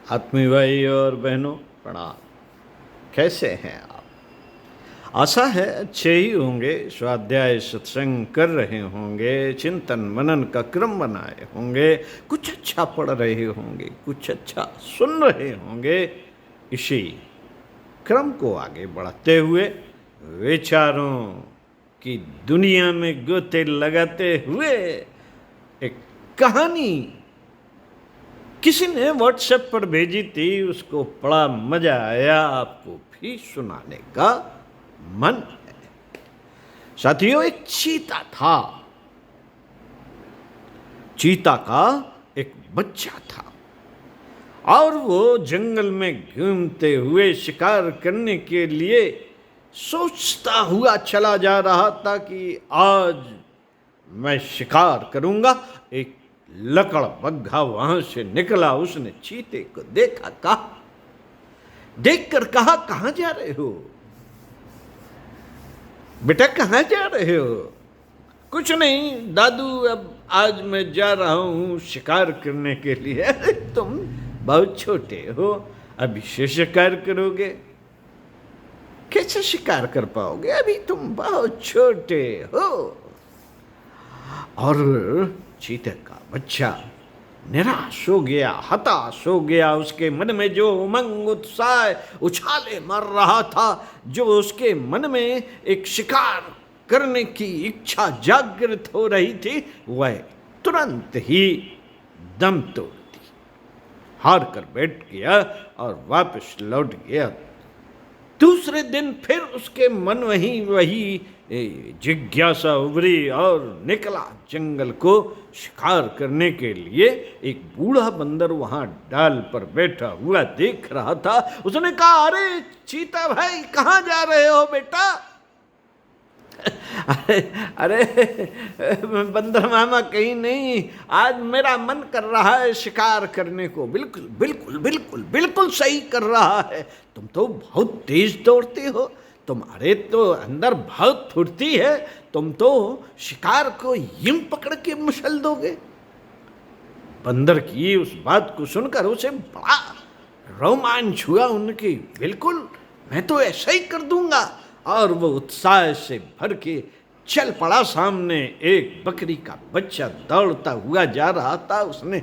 आत्मीय भाई और बहनों प्रणाम। कैसे हैं आप? आशा है अच्छे ही होंगे। स्वाध्याय सत्संग कर रहे होंगे, चिंतन मनन का क्रम बनाए होंगे, कुछ अच्छा पढ़ रहे होंगे, कुछ अच्छा सुन रहे होंगे। इसी क्रम को आगे बढ़ाते हुए विचारों की दुनिया में गोते लगाते हुए एक कहानी किसी ने व्हाट्सएप पर भेजी थी, उसको बड़ा मजा आया, आपको भी सुनाने का मन है। साथियों, एक चीता था। चीता का एक बच्चा था और वो जंगल में घूमते हुए शिकार करने के लिए सोचता हुआ चला जा रहा था कि आज मैं शिकार करूंगा। एक लकड़बग्घा वहां से निकला, उसने चीते को देखा, कहा, देखकर कहा, कहां जा रहे हो बेटा, कहां जा रहे हो? कुछ नहीं दादू, अब आज मैं जा रहा हूं शिकार करने के लिए। अरे तुम बहुत छोटे हो, अभी से शिकार करोगे? कैसे शिकार कर पाओगे, अभी तुम बहुत छोटे हो। और चीते का बच्चा निराश हो गया, हताश हो गया। उसके मन में जो उमंग उत्साह उछाले मार रहा था, जो उसके मन में एक शिकार करने की इच्छा जागृत हो रही थी, वह तुरंत ही दम तोड़ दी, हार कर बैठ गया और वापस लौट गया। दूसरे दिन फिर उसके मन वही जिज्ञासा उभरी और निकला जंगल को शिकार करने के लिए। एक बूढ़ा बंदर वहां डाल पर बैठा हुआ देख रहा था। उसने कहा, अरे चीता भाई, कहां जा रहे हो बेटा? अरे बंदर मामा, कहीं नहीं, आज मेरा मन कर रहा है शिकार करने को। बिल्कुल बिल्कुल बिल्कुल बिल्कुल सही कर रहा है। तुम तो बहुत तेज दौड़ते हो, तुम्हारे तो अंदर बहुत फुर्ती है, तुम तो शिकार को यूं पकड़ के मसल दोगे। बंदर की उस बात को सुनकर उसे बड़ा रोमांच हुआ उनकी। बिल्कुल, मैं तो ऐसा ही कर दूंगा। और वो उत्साह से भर के चल पड़ा। सामने एक बकरी का बच्चा दौड़ता हुआ जा रहा था। उसने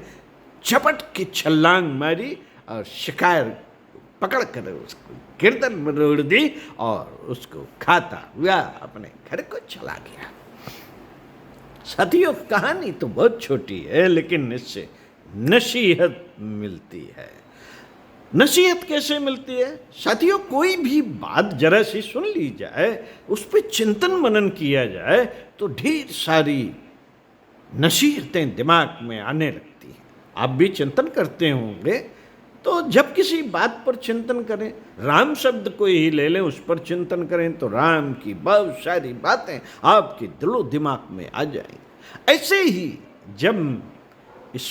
झपट की छलांग मारी और शिकार पकड़ कर उसको गर्दन में रोड़ दी और उसको खाता हुआ अपने घर को चला गया। साथियों, कहानी तो बहुत छोटी है, लेकिन इससे नसीहत मिलती है। नसीहत कैसे मिलती है? साथियों, कोई भी बात जरा सी सुन ली जाए, उस पर चिंतन मनन किया जाए, तो ढेर सारी नसीहतें दिमाग में आने लगती हैं। आप भी चिंतन करते होंगे, तो जब किसी बात पर चिंतन करें, राम शब्द को ही ले लें, उस पर चिंतन करें, तो राम की बहुत सारी बातें आपके दिलो दिमाग में आ जाएंगी। ऐसे ही जब इस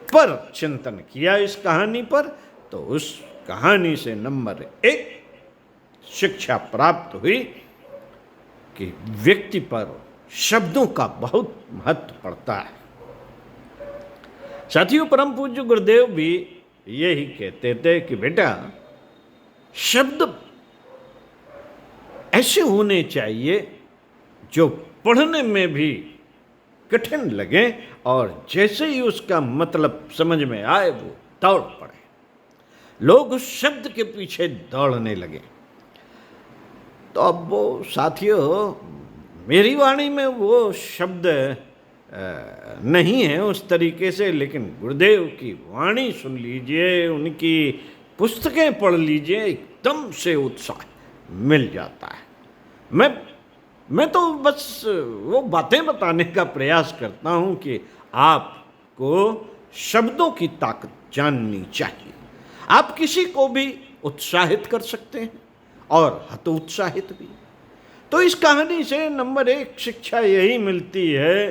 पर चिंतन किया, इस कहानी पर, तो उस कहानी से नंबर 1 शिक्षा प्राप्त हुई कि व्यक्ति पर शब्दों का बहुत महत्व पड़ता है। साथियों, परम पूज्य गुरुदेव भी यही कहते थे कि बेटा, शब्द ऐसे होने चाहिए जो पढ़ने में भी कठिन लगे और जैसे ही उसका मतलब समझ में आए वो दौड़ पड़े, लोग उस शब्द के पीछे दौड़ने लगे। तो अब वो साथियों, मेरी वाणी में वो शब्द नहीं है उस तरीके से, लेकिन गुरुदेव की वाणी सुन लीजिए, उनकी पुस्तकें पढ़ लीजिए, एकदम से उत्साह मिल जाता है। मैं तो बस वो बातें बताने का प्रयास करता हूँ कि आपको शब्दों की ताकत जाननी चाहिए। आप किसी को भी उत्साहित कर सकते हैं और हतोत्साहित भी। तो इस कहानी से नंबर 1 शिक्षा यही मिलती है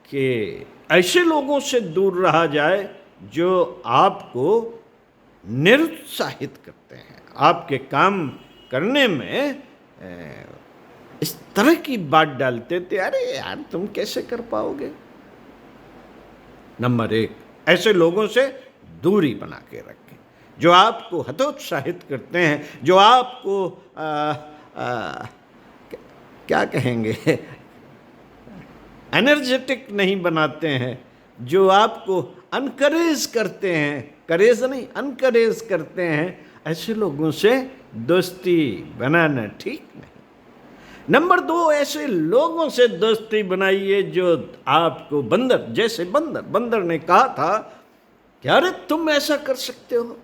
कि ऐसे लोगों से दूर रहा जाए जो आपको निरुत्साहित करते हैं, आपके काम करने में इस तरह की बात डालते थे, अरे यार तुम कैसे कर पाओगे। नंबर 1, ऐसे लोगों से दूरी बना के रखें। जो आपको हतोत्साहित करते हैं, जो आपको क्या कहेंगे, एनर्जेटिक नहीं बनाते हैं, जो आपको अनकरेज करते हैं, करेज नहीं अनकरेज करते हैं, ऐसे लोगों से दोस्ती बनाना ठीक नहीं। नंबर 2, ऐसे लोगों से दोस्ती बनाइए जो आपको बंदर, जैसे बंदर ने कहा था कि अरे तुम ऐसा कर सकते हो,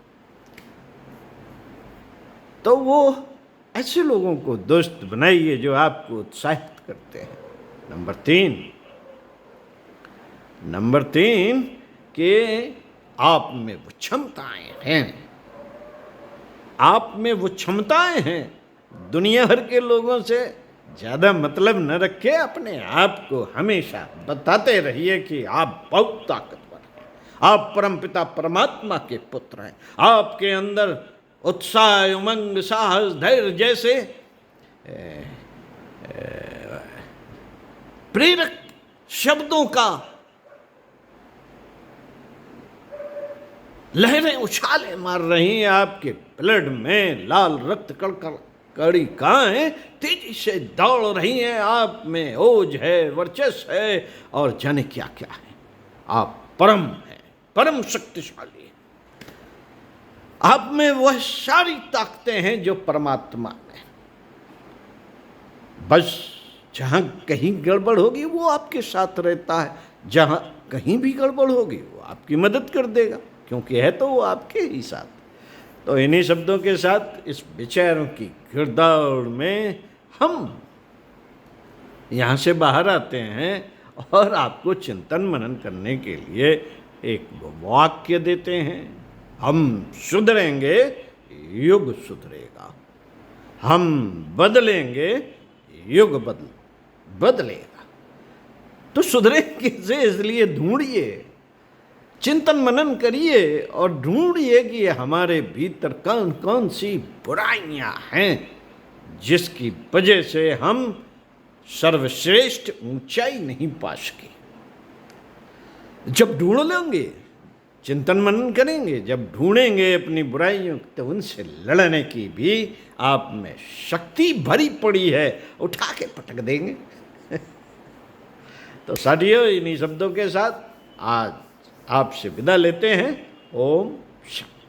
तो वो ऐसे लोगों को दोस्त बनाइए जो आपको उत्साहित करते हैं। नंबर तीन कि आप में वो क्षमताएं हैं, आप में वो क्षमताएं हैं। दुनिया भर के लोगों से ज़्यादा मतलब न रखे, अपने आप को हमेशा बताते रहिए कि आप बहुत ताकतवर हैं, आप परमपिता परमात्मा के पुत्र हैं। आपके अंदर उत्साह, उमंग, साहस, धैर्य जैसे प्रेरक शब्दों का लहरें उछाले मार रही हैं। आपके ब्लड में लाल रक्त कड़ी काएं तेजी से दौड़ रही हैं। आप में ओज है, वर्चस्व है और जाने क्या क्या है। आप परम हैं, परम शक्तिशाली हैं। आप में वह सारी ताकतें हैं जो परमात्मा में। बस जहां कहीं गड़बड़ होगी वो आपके साथ रहता है, जहां कहीं भी गड़बड़ होगी वो आपकी मदद कर देगा, क्योंकि है तो वो आपके ही साथ। तो इन्हीं शब्दों के साथ इस विचारों की गिरदौड़ में हम यहाँ से बाहर आते हैं और आपको चिंतन मनन करने के लिए एक वाक्य देते हैं। हम सुधरेंगे, युग सुधरेगा। हम बदलेंगे, युग बदलेगा। तो सुधरेंगे से इसलिए ढूंढिए, चिंतन मनन करिए और ढूंढिए कि हमारे भीतर कौन कौन सी बुराइयां हैं जिसकी वजह से हम सर्वश्रेष्ठ ऊंचाई नहीं पा सके। जब ढूंढ लेंगे, चिंतन मनन करेंगे, जब ढूंढेंगे अपनी बुराइयों, तो उनसे लड़ने की भी आप में शक्ति भरी पड़ी है, उठा के पटक देंगे। तो साथियों, इन्हीं शब्दों के साथ आज आपसे विदा लेते हैं। ओम शांति।